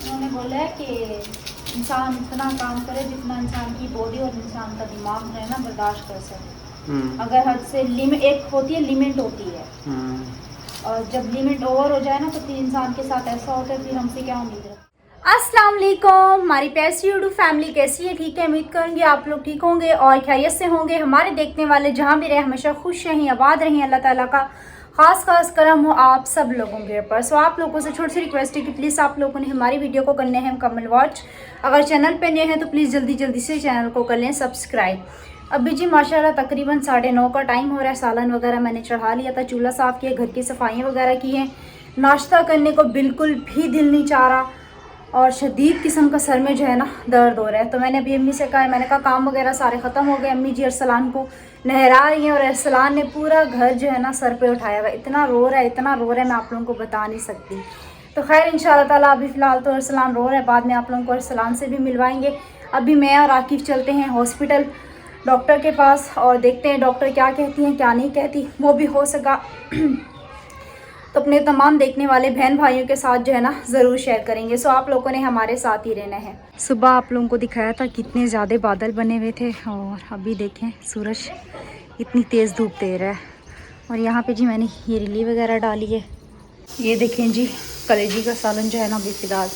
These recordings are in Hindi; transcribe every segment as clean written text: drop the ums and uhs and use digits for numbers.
उन्होंने बोला है कि इंसान इतना काम करे जितना इंसान की बॉडी और इंसान का दिमाग जो है ना बर्दाश्त कर सके। अगर हद से लिमिट एक होती है, लिमिट होती है, और जब लिमिट ओवर हो जाए ना तो फिर इंसान के साथ ऐसा होता है, फिर हमसे क्या उम्मीद रखते। अस्सलाम वालेकुम, हमारी प्यारी यूट्यूब फैमिली कैसी है? ठीक है, उम्मीद करूँगी आप लोग ठीक होंगे और खैरियत से होंगे। हमारे देखने वाले जहाँ भी रहे हमेशा खुश रहें, आबाद रहें। अल्लाह ताला का खास करम हो आप सब लोगों के ऊपर। सो आप लोगों से छोटी सी रिक्वेस्ट है कि प्लीज़ आप लोगों ने हमारी वीडियो को करने हैं मुकम्मल वॉच। अगर चैनल पे नए हैं तो प्लीज़ जल्दी से चैनल को कर लें सब्सक्राइब। अभी जी माशाल्लाह तकरीबन 9:30 का टाइम हो रहा है। सालन वगैरह मैंने चढ़ा लिया था, चूल्हा साफ़ किया, घर की सफाइयाँ वगैरह की हैं। नाश्ता करने को बिल्कुल भी दिल नहीं चाह रहा और शदीद किस्म का सर में जो है ना दर्द हो रहा है। तो मैंने अभी अम्मी से कहा, मैंने कहा काम वगैरह सारे ख़त्म हो गए। अम्मी जी अरसलान को नहरा रही हैं और अरसलान ने पूरा घर जो है ना सर पे उठाया हुआ। इतना रो रहा है, मैं आप लोगों को बता नहीं सकती। तो खैर इंशाल्लाह ताला अभी फ़िलहाल तो अरसलान रो रहा है, बाद में आप लोगों को अरसलान से भी मिलवाएंगे। अभी मैं और आकिफ़ चलते हैं हॉस्पिटल डॉक्टर के पास और देखते हैं डॉक्टर क्या कहती हैं क्या नहीं कहती। वो भी हो सका तो अपने तमाम देखने वाले बहन भाइयों के साथ जो है ना ज़रूर शेयर करेंगे। सो आप लोगों ने हमारे साथ ही रहना है। सुबह आप लोगों को दिखाया था कितने ज़्यादा बादल बने हुए थे और अभी देखें सूरज इतनी तेज़ धूप दे रहा है। और यहाँ पे जी मैंने ये रिली वगैरह डाली है। ये देखें जी कलेजी का सालन जो है ना अभी फ़िलहाल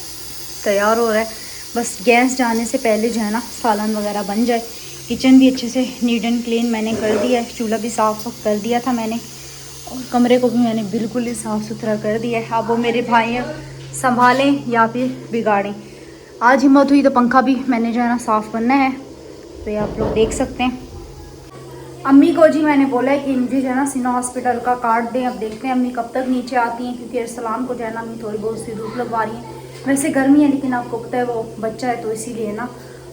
तैयार हो रहा है। बस गैस जाने से पहले जो है ना सालन वगैरह बन जाए। किचन भी अच्छे से नीट एंड क्लीन मैंने कर दिया है, चूल्हा भी साफ़ कर दिया था मैंने और कमरे को भी मैंने बिल्कुल ही साफ़ सुथरा कर दिया है। अब वो मेरे भाई संभालें या फिर बिगाड़ें। आज हिम्मत हुई तो पंखा भी मैंने जो है ना साफ़ करना है। तो ये आप लोग देख सकते हैं। अम्मी को जी मैंने बोला है कि मुझे जो है ना सिना हॉस्पिटल का कार्ड दें। अब देखते हैं अम्मी कब तक नीचे आती हैं, क्योंकि अरसलान को जो है ना अम्मी थोड़ी बहुत सी धूप लगवा रही है। वैसे गर्मी है लेकिन आपको पता है वो बच्चा है तो इसीलिए ना।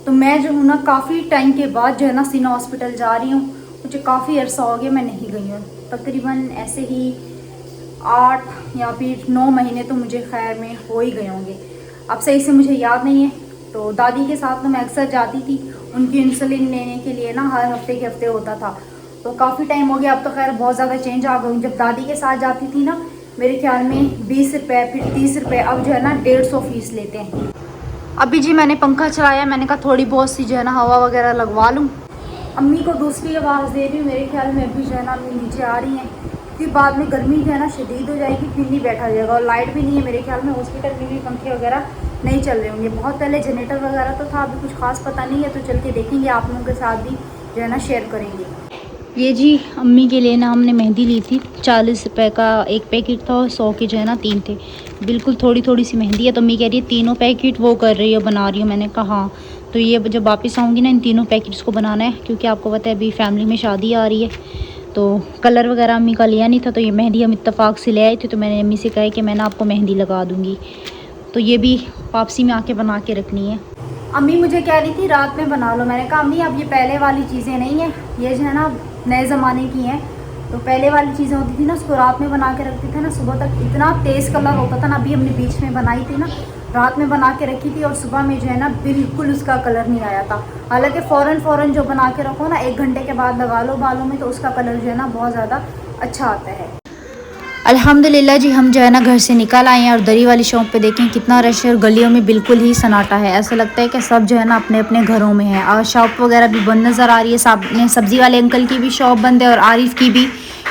तो मैं जो हूँ ना काफ़ी टाइम के बाद जो है ना सिना हॉस्पिटल जा रही हूँ। मुझे काफ़ी अरसा हो गया मैं नहीं गई हूँ, तकरीबन ऐसे ही 8 या फिर 9 महीने तो मुझे खैर में हो ही गए होंगे। अब सही से मुझे याद नहीं है। तो दादी के साथ तो मैं अक्सर जाती थी उनकी इंसुलिन लेने के लिए ना, हर हफ्ते के हफ्ते होता था। तो काफ़ी टाइम हो गया, अब तो खैर बहुत ज़्यादा चेंज आ गई। जब दादी के साथ जाती थी ना मेरे ख्याल में 20 रुपये फिर 30 रुपये, अब जो है ना 150 फीस लेते हैं। अभी जी मैंने पंखा चलाया, मैंने कहा थोड़ी बहुत सी जो है ना हवा वगैरह लगवा लूँ। अम्मी को दूसरी आवाज़ दे रही हूँ, मेरे ख्याल में अभी जो है ना अम्मी नीचे आ रही हैं, फिर बाद में गर्मी जो है ना शदीद हो जाएगी, फिर नहीं बैठा जाएगा। और लाइट भी नहीं है मेरे ख्याल में, हॉस्पिटल में भी पंखे वगैरह नहीं चल रहे होंगे। बहुत पहले जनरेटर वगैरह तो था, अभी कुछ खास पता नहीं है। तो चल के देखेंगे, आप लोगों के साथ भी जो है ना शेयर करेंगे। ये जी अम्मी के लिए ना हमने मेहंदी ली थी, 40 रुपये का एक पैकेट था और 100 के जो है ना 3 थे। बिल्कुल थोड़ी सी मेहंदी है। तो अम्मी कह रही है तीनों पैकेट वो कर रही है, बना रही हूँ। मैंने कहा हाँ। तो ये जब वापस आऊँगी ना इन तीनों पैकेट्स को बनाना है, क्योंकि आपको पता है अभी फैमिली में शादी आ रही है। तो कलर वगैरह अम्मी का लिया नहीं था, तो ये मेहंदी हम इत्तेफाक से ले आए थे। तो मैंने अम्मी से कहा कि मैं ना आपको मेहंदी लगा दूँगी। तो ये भी वापसी में आके बना के रखनी है। अम्मी मुझे कह रही थी रात में बना लो। मैंने कहा अम्मी अब ये पहले वाली चीज़ें नहीं है, ये जो है ना नए ज़माने की हैं। तो पहले वाली चीज़ें होती थी ना उसको रात में बना के रखते थे ना, सुबह तक इतना तेज़ कलर होता था ना। अभी हमने बीच में बनाई थी ना, रात में बना के रखी थी और सुबह में जो है ना बिल्कुल उसका कलर नहीं आया था। हालांकि फ़ौरन जो बना के रखो ना 1 घंटे के बाद लगा लो बालों में, तो उसका कलर जो है ना बहुत ज़्यादा अच्छा आता है। अल्हम्दुलिल्लाह जी हम जो है ना घर से निकल आए हैं और दरी वाली शॉप पे देखें कितना रश है और गलियों में बिल्कुल ही सन्नाटा है। ऐसा लगता है कि सब जो है ना अपने अपने घरों में है और शॉप वगैरह भी बंद नज़र आ रही है। सामने सब्ज़ी वाले अंकल की भी शॉप बंद है और आरिफ की भी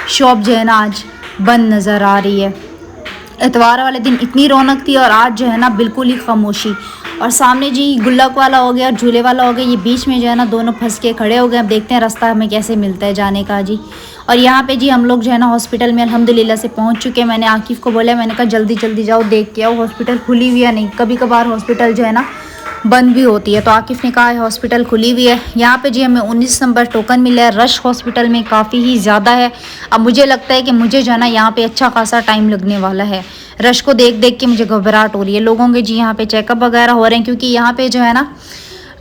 शॉप जो है ना आज बंद नज़र आ रही है। इतवार वाले दिन इतनी रौनक थी और आज जो है ना बिल्कुल ही खामोशी। और सामने जी गुल्लक वाला हो गया और झूले वाला हो गया, ये बीच में जो है ना दोनों फंस के खड़े हो गए। अब देखते हैं रास्ता हमें कैसे मिलता है जाने का जी। और यहाँ पे जी हम लोग जो है ना हॉस्पिटल में अल्हम्दुलिल्लाह से पहुँच चुके हैं। मैंने आकिफ़ को बोला, मैंने कहा जल्दी जाओ देख के आओ हॉस्पिटल खुली हुई है नहीं। कभी कभार हॉस्पिटल जो है ना बंद भी होती है। तो आकिफ़ ने कहा हॉस्पिटल खुली हुई है। यहाँ पे जी हमें 19 नंबर टोकन मिला है। रश हॉस्पिटल में काफ़ी ही ज़्यादा है। अब मुझे लगता है कि मुझे जो है ना यहाँ पे अच्छा खासा टाइम लगने वाला है। रश को देख के मुझे घबराहट हो रही है। लोगों के जी यहाँ पे चेकअप वगैरह हो रहे हैं, क्योंकि यहाँ पे जो है ना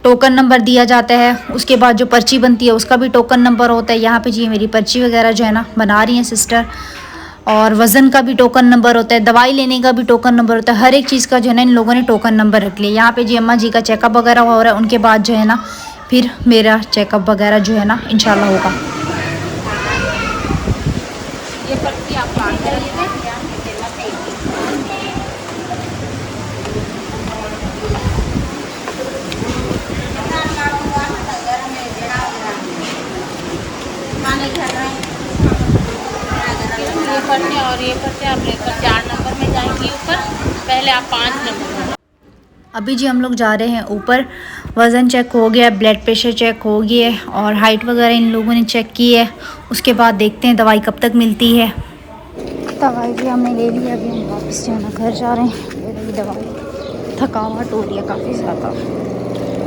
टोकन नंबर दिया जाता है। उसके बाद जो पर्ची बनती है उसका भी टोकन नंबर होता है। यहाँ पे जी मेरी पर्ची वगैरह जो है ना बना रही हैं सिस्टर। और वज़न का भी टोकन नंबर होता है, दवाई लेने का भी टोकन नंबर होता है। हर एक चीज़ का जो है ना इन लोगों ने टोकन नंबर रख लिया। यहाँ पे जी अम्मा जी का चेकअप वगैरह हो रहा है, उनके बाद जो है ना फिर मेरा चेकअप वगैरह जो है ना इंशाल्लाह होगा। ये पर्ची आप और ये पर्चे आप लेकर 4 नंबर में जाएंगी ऊपर, पहले आप 5 नंबर में। अभी जी हम लोग जा रहे हैं ऊपर। वज़न चेक हो गया, ब्लड प्रेशर चेक हो गया है और हाइट वगैरह इन लोगों ने चेक की है। उसके बाद देखते हैं दवाई कब तक मिलती है। दवाई भी हमने ले ली है, अभी हम वापस जो है ना घर जा रहे हैं। ये रही दवाई। थकावट हो रही है काफ़ी ज़्यादा।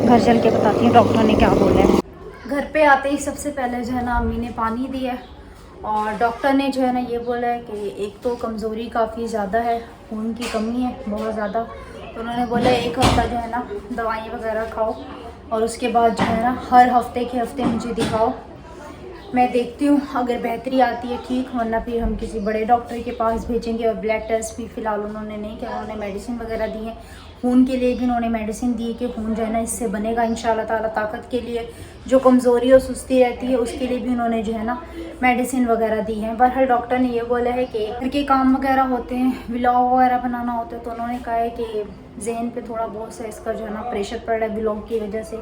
घर चल के बताती हूँ डॉक्टर ने क्या बोला है। घर पे आते ही सबसे पहले जो है ना अम्मी ने पानी दिया है और डॉक्टर ने जो है ना ये बोला है कि एक तो कमज़ोरी काफ़ी ज़्यादा है, खून की कमी है बहुत ज़्यादा। तो उन्होंने बोला 1 हफ़्ता जो है ना दवाई वगैरह खाओ और उसके बाद जो है ना हर हफ्ते के हफ्ते मुझे दिखाओ। मैं देखती हूँ अगर बेहतरी आती है ठीक, वरना फिर हम किसी बड़े डॉक्टर के पास भेजेंगे। और ब्लड टेस्ट भी फ़िलहाल उन्होंने नहीं किया, उन्होंने मेडिसिन वगैरह दी है। खून के लिए भी उन्होंने मेडिसिन दी है कि खून जो है ना इससे बनेगा इंशाल्लाह ताला। ताकत के लिए, जो कमज़ोरी और सुस्ती रहती है उसके लिए भी उन्होंने जो है ना मेडिसिन वगैरह दी है। बहरहाल डॉक्टर ने ये बोला है कि घर के काम वगैरह होते हैं, व्लॉग वगैरह बनाना होता है, तो उन्होंने कहा है कि जहन पे थोड़ा बहुत सा इसका जो है ना प्रेशर पड़ रहा है व्लॉग की वजह से।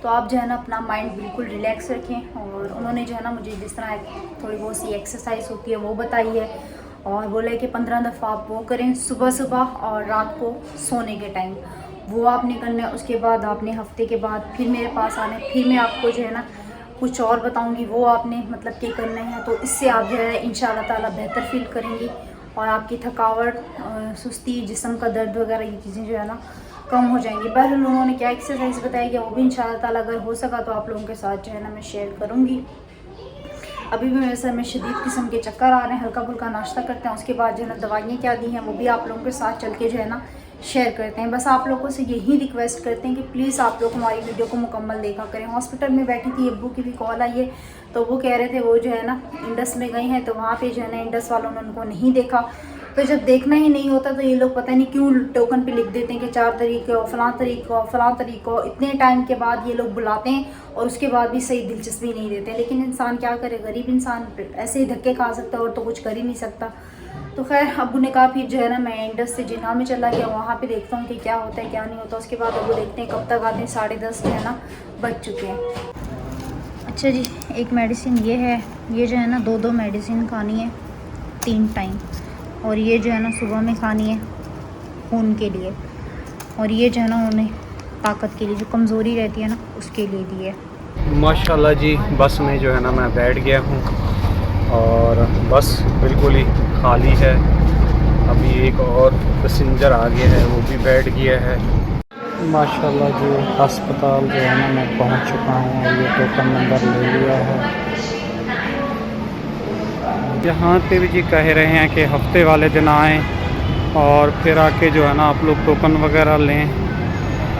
तो आप जो है ना अपना माइंड बिल्कुल रिलैक्स रखें। और उन्होंने जो है ना मुझे जिस तरह थोड़ी बहुत सी एक्सरसाइज होती है वो बताई है और बोला है कि 15 दफ़ा आप वो करें सुबह सुबह और रात को सोने के टाइम, वो आपने करना है। उसके बाद आपने हफ्ते के बाद फिर मेरे पास आना है, फिर मैं आपको जो है ना कुछ और बताऊंगी, वो आपने मतलब क्या करना है। तो इससे आप जो है इंशाल्लाह ताला बेहतर फील करेंगी और आपकी थकावट, सुस्ती, जिस्म का दर्द वगैरह ये चीज़ें जो है ना कम हो जाएंगी। बहरहाल उन्होंने क्या एक्सरसाइज बताई कि वो भी इंशाल्लाह ताला अगर हो सका तो आप लोगों के साथ जो है ना मैं शेयर करूँगी। अभी भी मेरे सर में शदीद किस्म के चक्कर आ रहे हैं। हल्का फुल्का नाश्ता करते हैं, उसके बाद जो है ना दवाइयाँ क्या दी हैं वो भी आप लोगों के साथ चल के जो है ना शेयर करते हैं। बस आप लोगों से यही रिक्वेस्ट करते हैं कि प्लीज़ आप लोग हमारी वीडियो को मुकम्मल देखा करें। हॉस्पिटल में बैठी थी, अब्बू की भी कॉल आई है, तो वो कह रहे थे वो जो है ना इंडस में गए हैं, तो वहाँ पे जो है ना इंडस वालों ने उनको नहीं देखा। तो जब देखना ही नहीं होता तो ये लोग पता नहीं क्यों टोकन पे लिख देते हैं कि 4 तारीख को, फ़लाँ तारीख को, फ़लाँ तारीख को। इतने टाइम के बाद ये लोग बुलाते हैं और उसके बाद भी सही दिलचस्पी नहीं देते। लेकिन इंसान क्या करे, गरीब इंसान ऐसे ही धक्के खा सकता है और तो कुछ कर ही नहीं सकता। तो खैर अब्बू ने कहा फिर जो है ना मैं इंडस से जिन्ना में चला गया, वहाँ पे देखता हूँ कि क्या होता है क्या नहीं होता। उसके बाद अब्बू देखते हैं कब तक आते हैं। 10:30 जो है ना बज चुके हैं। अच्छा जी, एक मेडिसिन ये है, ये जो है ना 2-2 मेडिसिन खानी है 3 टाइम। और ये जो है ना सुबह में खानी है खून के लिए, और ये जो है ना उन्हें ताकत के लिए, जो कमज़ोरी रहती है ना उसके लिए दी है। माशाल्लाह जी, बस में जो है ना मैं बैठ गया हूँ और बस बिल्कुल ही खाली है। अभी एक और पैसेंजर आ गया है, वो भी बैठ गया है। माशाल्लाह जी, अस्पताल जो है ना मैं पहुँच चुका हूँ और ये टोकन नंबर ले लिया है। यहाँ पे भी जी कह रहे हैं कि हफ्ते वाले दिन आएँ और फिर आके जो है ना आप लोग टोकन वगैरह लें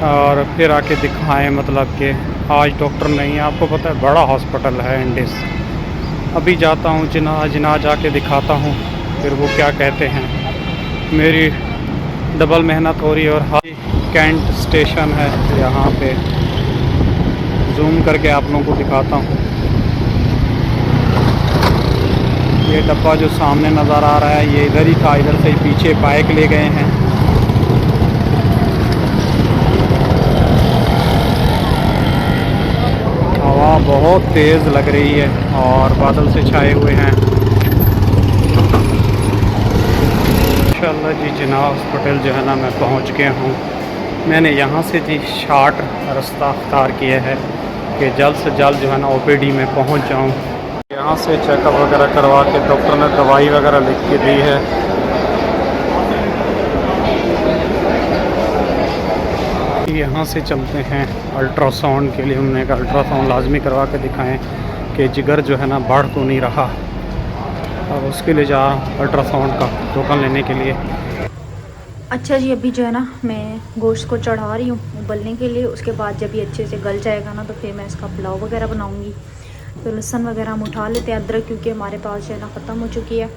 और फिर आके दिखाएं। मतलब कि आज डॉक्टर नहीं है, आपको पता है बड़ा हॉस्पिटल है इंडिस। अभी जाता हूँ जिना जाके दिखाता हूँ, फिर वो क्या कहते हैं। मेरी डबल मेहनत हो रही है। और हाई कैंट स्टेशन है, यहाँ पे जूम करके आप लोगों को दिखाता हूँ। ये डब्बा जो सामने नज़र आ रहा है ये इधर ही था, इधर से पीछे बाइक ले गए हैं। हवा बहुत तेज़ लग रही है और बादल से छाए हुए हैं। माशाल्लाह जी, जिना हॉस्पिटल जो है ना मैं पहुंच गया हूं। मैंने यहां से जी शॉर्ट रास्ता अख्तियार किया है कि जल्द से जल्द जो है ना ओपीडी में पहुंच जाऊं। यहां से चेकअप वगैरह करवा के डॉक्टर ने दवाई वगैरह लिख के दी है। यहाँ से चलते हैं अल्ट्रासाउंड के लिए। हमने कहा अल्ट्रासाउंड लाजमी करवा के दिखाएं कि जिगर जो है ना बढ़ तो नहीं रहा। अब उसके लिए जा अल्ट्रासाउंड का टोकन लेने के लिए। अच्छा जी, अभी जो है ना मैं गोश्त को चढ़ा रही हूँ उबलने के लिए। उसके बाद जब ये अच्छे से गल जाएगा ना तो फिर मैं इसका पुलाव वगैरह बनाऊँगी। तो लहसुन वगैरह हम उठा लेते हैं, अदरक क्योंकि हमारे पास जो है ना ख़त्म हो चुकी है।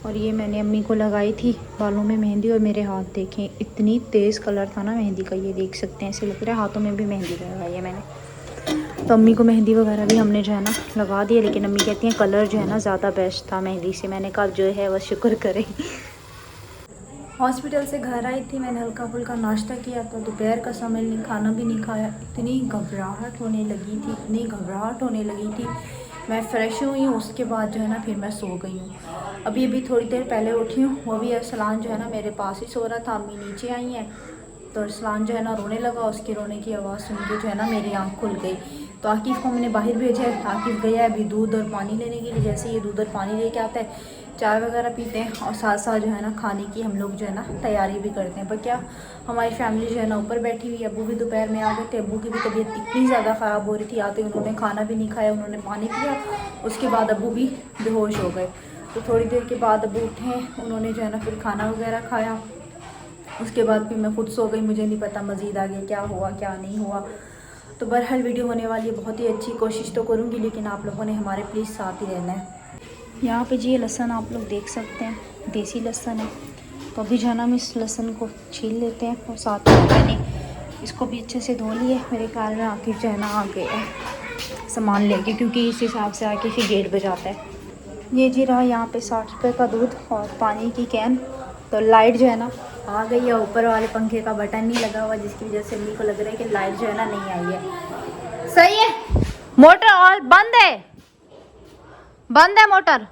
और ये मैंने अम्मी को लगाई थी बालों में मेहंदी, और मेरे हाथ देखें इतनी तेज़ कलर था ना मेहंदी का, ये देख सकते हैं। ऐसे लग रहा है हाथों में भी मेहंदी लगाई है मैंने। तो अम्मी को मेहंदी वगैरह भी हमने जो है ना लगा दिया, लेकिन अम्मी कहती हैं कलर जो है ना ज़्यादा बेस्ट था मेहंदी से। मैंने कहा जो है बस शुक्र करें। हॉस्पिटल से घर आई थी, मैंने हल्का फुल्का नाश्ता किया, तो दोपहर का समय खाना भी नहीं खाया। इतनी घबराहट होने लगी थी, इतनी घबराहट होने लगी थी मैं फ़्रेश हुई हूँ, उसके बाद जो है ना फिर मैं सो गई हूँ। अभी थोड़ी देर पहले उठी हूँ। वो भी अरसलान जो है ना मेरे पास ही सो रहा था। अम्मी नीचे आई हैं तो अरसलान जो है ना रोने लगा। उसके रोने की आवाज़ सुन के जो है ना मेरी आँख खुल गई। तो आकिफ़ को मैंने बाहर भेजा है। आकिफ़ गया है अभी दूध और पानी लेने के लिए। जैसे ये दूध और पानी लेके आता है, चाय वगैरह पीते हैं और साथ साथ जो है ना खाने की हम लोग जो है ना तैयारी भी करते हैं। पर क्या हमारी फैमिली जो है ना ऊपर बैठी हुई है। अब्बू भी दोपहर में आ गए थे। अब्बू की भी तबीयत इतनी ज़्यादा ख़राब हो रही थी, आते उन्होंने खाना भी नहीं खाया, उन्होंने पानी पिया, उसके बाद अब्बू भी बेहोश हो गए। तो थोड़ी देर के बाद अब्बू उठे, उन्होंने जो है ना फिर खाना वगैरह खाया। उसके बाद फिर मैं खुद सो गई। मुझे नहीं पता मज़ीद आगे क्या हुआ क्या नहीं हुआ। तो बहरहाल वीडियो होने वाली है बहुत ही अच्छी। कोशिश तो करूँगी, लेकिन आप लोगों ने हमारे प्लीज़ साथ ही रहना है। यहाँ पे जी ये लहसुन आप लोग देख सकते हैं, देसी लहसुन है। तो अभी जो है ना हम इस लहसुन को छील लेते हैं और साथ में मैंने इसको भी अच्छे से धो लिए। मेरे ख्याल में आकिफ़ जो है ना आ गया है सामान लेके, क्योंकि इस हिसाब से आकिफ़ ही गेट बजाता है। ये जी रहा यहाँ पे 60 रुपये का दूध और पानी की कैन। तो लाइट जो है ना आ गई है। ऊपर वाले पंखे का बटन नहीं लगा हुआ, जिसकी वजह से मेरे को लग रहा है कि लाइट जो है ना नहीं आई है। सही है, मोटर ऑल बंद है, बंद है मोटर।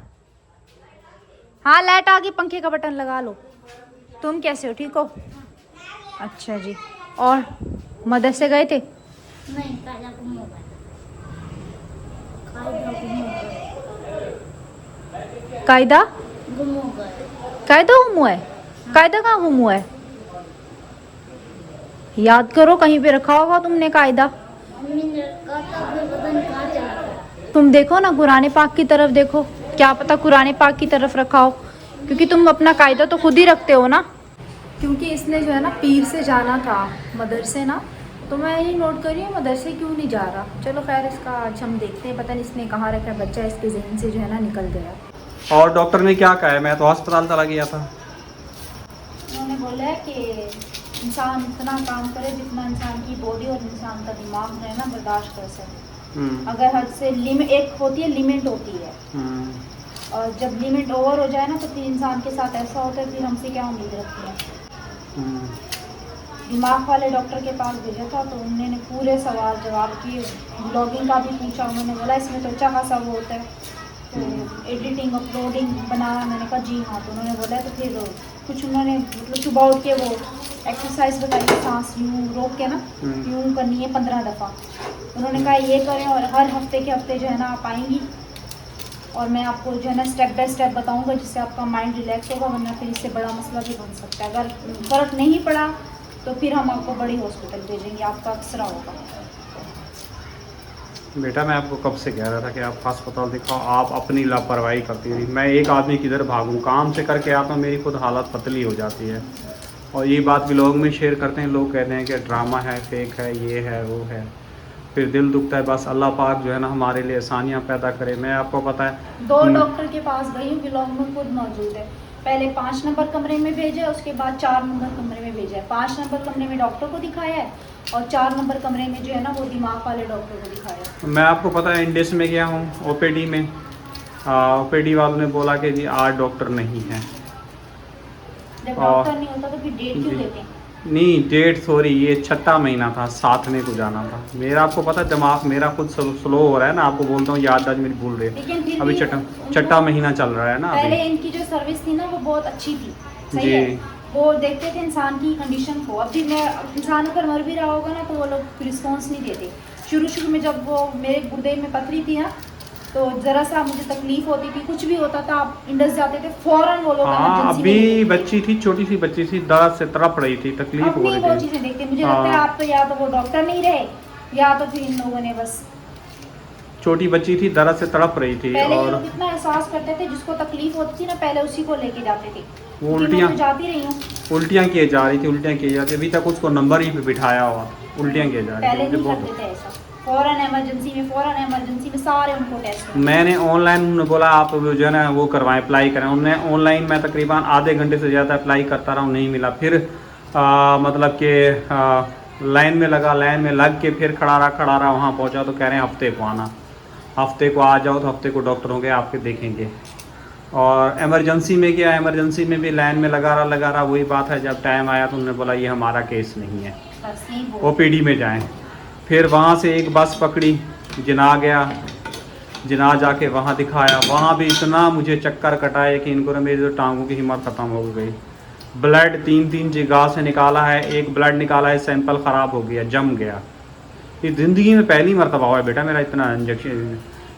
हाँ लाइट आ गई, पंखे का बटन लगा लो। तुम कैसे हो, ठीक हो? अच्छा जी। और मदरसे गए थे? नहीं, कायदा गुम हो गया। कायदा गुम हो गया। कायदा गुम हुआ है? कायदा कहाँ गुम हुआ है? याद करो, कहीं पे रखा होगा तुमने कायदा। मम्मी ने कहा था, अपने पता नहीं कहाँ चला गया। तुम देखो ना कुरान पाक की तरफ देखो, क्या पता कुरान पाक की तरफ रखा हो, क्योंकि तुम अपना कायदा तो खुद ही रखते हो ना। क्योंकि इसने जो है ना पीर से जाना था मदरसे ना, तो मैं ये नोट कर रही हूँ मदरसे क्यों नहीं जा रहा। चलो खैर, इसका आज हम देखते हैं। पता नहीं इसने कहाँ रखा है, बच्चा इसके जहन से जो है ना निकल गया। और डॉक्टर ने क्या कहा है? मैं तो अस्पताल चला गया था। उन्होंने बोला है कि इंसान इतना काम करे जितना इंसान की बॉडी और इंसान का दिमाग जो है ना बर्दाश्त कर सके। अगर हद से लिमिट, एक होती है लिमिट होती है, और जब लिमिट ओवर हो जाए ना तो फिर इंसान के साथ ऐसा होता है, फिर हमसे क्या उम्मीद रखते हैं। दिमाग वाले डॉक्टर के पास भेजा था तो उन्होंने पूरे सवाल जवाब किए, ब्लॉगिंग का भी पूछा। उन्होंने बोला इसमें तो अच्छा खासा वो होता है, तो एडिटिंग अपलोडिंग बनाना। मैंने कहा जी हाँ। तो उन्होंने बोला तो फिर कुछ उन्होंने मतलब सुबह उठ के वो एक्सरसाइज बताई, सांस यूँ रोक के ना यूँ करनी है 15 दफ़ा। उन्होंने कहा ये करें और हर हफ्ते के हफ्ते जो है ना आप आएंगी और मैं आपको जो है ना स्टेप बाय स्टेप बताऊंगा, जिससे आपका माइंड रिलैक्स होगा, वरना फिर इससे बड़ा मसला भी बन सकता है। अगर फ़र्क नहीं पड़ा तो फिर हम आपको बड़ी हॉस्पिटल भेजेंगे, आपका एक्सरा होगा। बेटा मैं आपको कब से कह रहा था कि आप अस्पताल दिखाओ, आप अपनी लापरवाही करती रही। मैं एक आदमी किधर भागूं, काम से करके आता हूँ, मेरी खुद हालत पतली हो जाती है। और ये बात भी लोग में शेयर करते हैं, लोग कहते हैं कि ड्रामा है, फेक है, ये है वो है, फिर दिल दुखता है। बस अल्लाह पाक जो है ना हमारे लिए आसानियाँ पैदा करे। मैं आपको पता है 2 डॉक्टर के पास गई हूँ, ब्लॉग में खुद मौजूद है। पहले 5 नंबर कमरे में भेजा, उसके बाद 4 नंबर कमरे में भेजा है। 5 नंबर कमरे में डॉक्टर को दिखाया है और 4 नंबर कमरे में जो है ना वो दिमाग वाले डॉक्टर को दिखाया है। मैं आपको पता है इंडिस में गया हूँ ओपीडी में, ओपीडी वालों ने बोला कि जी आज डॉक्टर नहीं है। जब डॉक्टर नहीं होता तो फिर डेट क्यों लेते हैं? नहीं डेट सॉरी, ये 6ठा महीना था, 7वें को जाना था मेरा। आपको पता दिमाग मेरा खुद स्लो हो रहा है ना, आपको बोलता हूँ याददाश्त मेरी भूल रही है। अभी 6ठा महीना चल रहा है ना। पहले अभी इनकी जो सर्विस थी ना वो बहुत अच्छी थी, सही है, वो देखते थे इंसान की कंडीशन को। अब भी मैं इंसान अगर मर भी रहा होगा ना तो वो लोग रिस्पॉन्स नहीं देते। शुरू में जब वो मेरे गुर्दे में पथरी थी ना, तो ज़रा सा मुझे तकलीफ होती थी, कुछ भी होता था, आप इंडस जाते थे फौरन वो लोग। हाँ अभी बच्ची थी, छोटी सी बच्ची थी, दर्द से तड़प रही थी, तकलीफ हो रही थी। वो चीज़ें देखते मुझे लगता है आप तो या तो वो डॉक्टर नहीं रहे या तो फिर इन लोगों ने बस। छोटी बच्ची थी, दर्द से तड़प रही थी। पहले और लोग इतना एहसास करते थे, जिसको तकलीफ होती थी ना पहले उसी को लेके जाते थे। वो उल्टियाँ जाती रही हूँ, उल्टियाँ किए जा रही थी, उल्टियाँ किए जाती। अभी तक उसको नंबर ही पे बिठाया हुआ, उल्टियाँ किए जा रही पहले थी। नहीं करते थे ऐसा। फौरन इमरजेंसी में सारे उनको टेस्ट। मैंने ऑनलाइन उन्होंने बोला आप जो है ना वो करवाएं, अप्लाई करें। उन्होंने ऑनलाइन मैं तकरीबन आधे घंटे से ज़्यादा अप्लाई करता रहा हूँ, नहीं मिला। फिर मतलब कि लाइन में लगा, लाइन में लग के फिर खड़ा रहा, वहाँ पहुँचा तो कह रहे हैं हफ्ते को आना, हफ्ते को आ जाओ तो हफ्ते को डॉक्टर होंगे आपके देखेंगे। और इमरजेंसी में गया, इमरजेंसी में भी लाइन में लगा रहा, वही बात है। जब टाइम आया तो उन्होंने बोला ये हमारा केस नहीं है, ओपीडी में जाएं। फिर वहाँ से एक बस पकड़ी, जिना गया, जिना जाके वहाँ दिखाया, वहाँ भी इतना मुझे चक्कर कटाए कि इनको ना मेरी जो टांगों की हिम्मत ख़त्म हो गई। ब्लड 3 जगह से निकाला है, एक ब्लड निकाला है, सैंपल ख़राब हो गया, जम गया। ये ज़िंदगी में पहली मरतबा हुआ है बेटा मेरा इतना इंजेक्शन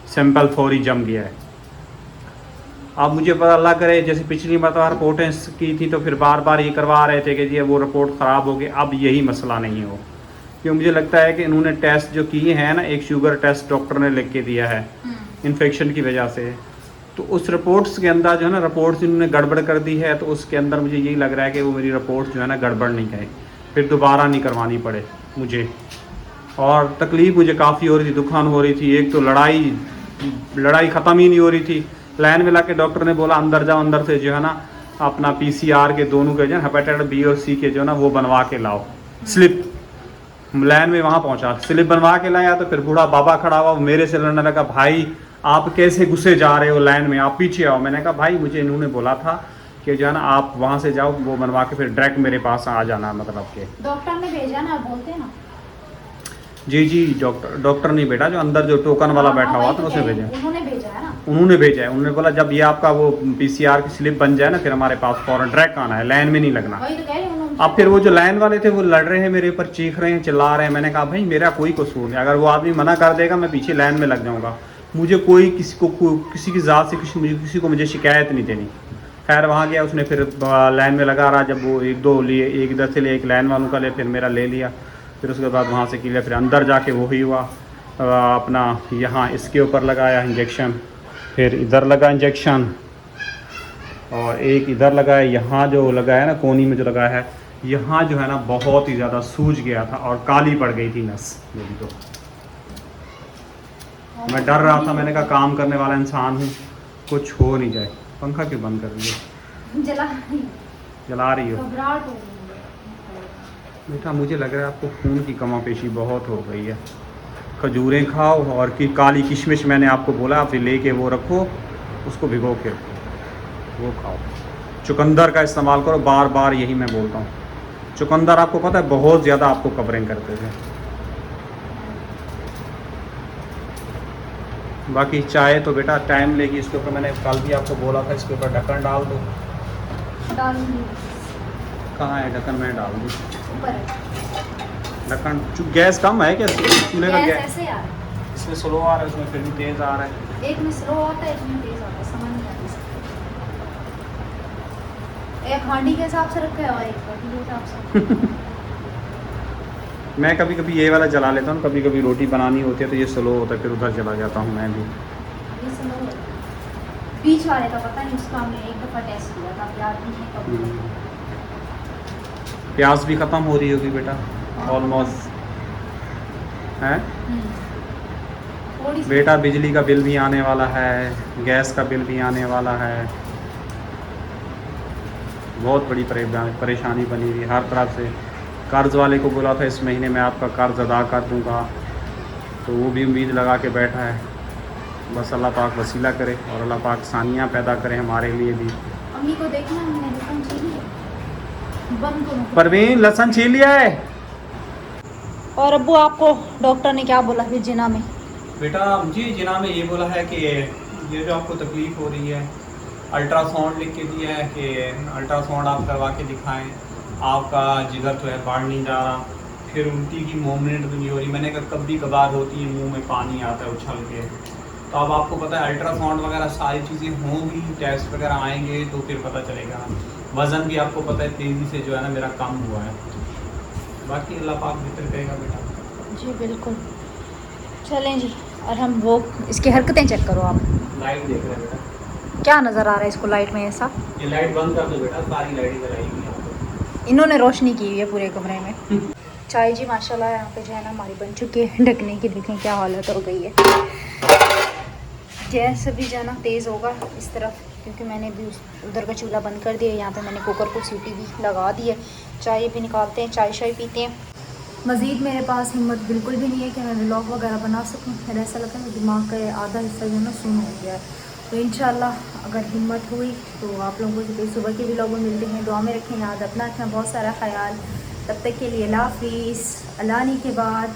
सैंपल फौरी जम गया है। अब मुझे पता अल्लाह करे, जैसे पिछली मरतबा रिपोर्टें की थी तो फिर बार बार ये करवा रहे थे कि जी वो रिपोर्ट ख़राब हो गई, अब यही मसला नहीं हो। क्योंकि मुझे लगता है कि इन्होंने टेस्ट जो किए हैं ना, एक शुगर टेस्ट डॉक्टर ने लिख के दिया है इन्फेक्शन की वजह से, तो उस रिपोर्ट्स के अंदर जो है ना, रिपोर्ट्स इन्होंने गड़बड़ कर दी है, तो उसके अंदर मुझे यही लग रहा है कि वो मेरी रिपोर्ट जो है ना गड़बड़ नहीं करे, फिर दोबारा नहीं करवानी पड़े मुझे। और तकलीफ़ मुझे काफ़ी हो रही थी, दुखान हो रही थी। एक तो लड़ाई ख़त्म ही नहीं हो रही थी। लाइन में ला के डॉक्टर ने बोला अंदर जाओ, अंदर से जो है ना अपना PCR के दोनों के जो है हेपेटाइटिस B और C के जो है ना वो बनवा के लाओ स्लिप। लाइन में वहाँ पहुँचा, स्लिप बनवा के लाया, तो फिर बूढ़ा बाबा खड़ा हुआ, मेरे से लड़ने लगा, भाई आप कैसे घुसे जा रहे हो लाइन में, आप पीछे आओ। मैंने कहा भाई मुझे इन्होंने बोला था कि जो है ना आप वहाँ से जाओ, वो बनवा के फिर डायरेक्ट मेरे पास आ जाना, मतलब के डॉक्टर ने भेजा ना, बोलते ना। जी डॉक्टर नहीं बेटा, जो अंदर जो टोकन वाला बैठा हुआ था उसे भेजा। उन्होंने भेजा है ना, उन्होंने भेजा है। उन्होंने बोला जब ये आपका वो PCR की स्लिप बन जाए ना, फिर हमारे पास फौरन डायरेक्ट आना है, लाइन में नहीं लगना। वही तो कह रही हूँ उन्होंने। अब फिर वो जो लाइन वाले थे वो लड़ रहे हैं मेरे ऊपर, चीख रहे हैं, चिल्ला रहे हैं। मैंने कहा भाई मेरा कोई कसूर नहीं, अगर वो आदमी मना कर देगा मैं पीछे लाइन में लग जाऊँगा, मुझे कोई किसी की ज़ात से किसी को मुझे शिकायत नहीं देनी। खैर वहाँ गया, उसने फिर लाइन में लगा रहा, जब वो एक दो लिए, एक इधर से ले, एक लाइन वालों का ले, फिर मेरा ले लिया। फिर उसके बाद वहाँ से किया, फिर अंदर जाके वही हुआ, अपना यहाँ इसके ऊपर लगाया इंजेक्शन, फिर इधर लगा इंजेक्शन, और एक इधर लगाया, यहाँ जो लगाया ना कोनी में जो लगाया है, यहाँ जो है ना बहुत ही ज़्यादा सूज गया था और काली पड़ गई थी नस मेरी। तो मैं डर रहा था, मैंने कहा काम करने वाला इंसान हूँ, कुछ हो नहीं जाए। पंखा क्यों बंद कर रही है? जला रही हो बेटा, मुझे लग रहा है आपको खून की कमापेशी बहुत हो गई है। खजूरें खाओ, और की काली किशमिश मैंने आपको बोला, आप लेके वो रखो, उसको भिगो के रखो, वो खाओ। चुकंदर का इस्तेमाल करो, बार बार यही मैं बोलता हूँ। चुकंदर आपको पता है बहुत ज़्यादा आपको कवरिंग करते थे। बाकी चाय तो बेटा टाइम लेगी, इसके ऊपर मैंने कल भी आपको बोला था, इसके ऊपर ढक्कन डाल दो। कहाँ है ढक्कन? मैं डाल दूँ ढक्कन। गैस कम है क्या चूल्हे का? गैस ऐसे यार, इसमें स्लो आ रहा है, इसमें फिर भी तेज़ आ रहा है। एक में स्लो आता है, एक में तेज आता है, समझ नहीं आता। एक हांडी के हिसाब से रखा है और एक रोटी के हिसाब से। मैं कभी कभी ये वाला जला लेता हूँ, कभी कभी रोटी बनानी होती है तो ये स्लो होता है, फिर उधर चला जाता हूँ मैं भी। ये स्लो है। बीच वाले का पता नहीं, उसका हमने एक दफ़ा टेस्ट किया था, प्याज भी है कब। प्याज भी ख़त्म हो रही होगी बेटा ऑलमोस्ट, है बेटा। बिजली का बिल भी आने वाला है, गैस का बिल भी आने वाला है, बहुत बड़ी परेशानी बनी हुई हर तरफ से। कर्ज़ वाले को बोला था इस महीने में आपका कर्ज़ अदा कर दूंगा, तो वो भी उम्मीद लगा के बैठा है। बस अल्लाह पाक वसीला करे और अल्लाह पाक सानियाँ पैदा करे हमारे लिए भी। अम्मी को देखना, हमने लहसुन छील लिया, बंद करो। परवीन लहसुन छील लिया है। और अब्बू आपको डॉक्टर ने क्या बोला फिर जिना में? बेटा जी जिना में ये बोला है कि ये जो आपको तकलीफ़ हो रही है, अल्ट्रासाउंड लिख के दिया है कि अल्ट्रासाउंड आप करवा के दिखाएं, आपका जिगर तो है बढ़ नहीं जा रहा, फिर उल्टी की मूवमेंट भी नहीं हो रही। मैंने कहा कभी कभार होती है, मुंह में पानी आता है उछल के। तो अब आपको पता है अल्ट्रासाउंड वगैरह सारी चीज़ें होंगी, टेस्ट वगैरह आएंगे तो फिर पता चलेगा। वज़न भी आपको पता है तेज़ी से जो है ना मेरा कम हुआ है। बाकी अल्लाह पाक बेहतर करेगा बेटा। जी बिल्कुल, चलें जी। और हम वो इसकी हरकतें चेक करो आप। लाइट देख रहे हैं बेटा, क्या नज़र आ रहा है इसको लाइट में ऐसा? ये लाइट बंद कर दो बेटा, सारी लाइटें जलाई हुई हैं। इन्होंने रोशनी की हुई है पूरे कमरे में। चाय जी माशाल्लाह यहाँ पे जो है ना हमारी बन चुकी है, ढकने की देखें क्या हालत हो गई है। गैस अभी जो है ना तेज़ होगा इस तरफ, क्योंकि मैंने भी उधर का चूल्हा बंद कर दिया। यहाँ पे मैंने कुकर को सीटी भी लगा दी है। चाय भी निकालते हैं, चाय शाय पीते हैं। मज़ीद मेरे पास हिम्मत बिल्कुल भी नहीं है कि मैं व्लॉग वगैरह बना सकूँ। मेरा ऐसा लगता है दिमाग का आधा हिस्सा जो है ना सुन हो गया है। तो इंशाल्लाह अगर हिम्मत हुई तो आप लोगों से फिर सुबह के व्लॉग में मिलते हैं। दुआ में रखें, याद अपना रखना बहुत सारा ख्याल। तब तक के लिए अल्लाह हाफिज़। अल्लाह के बाद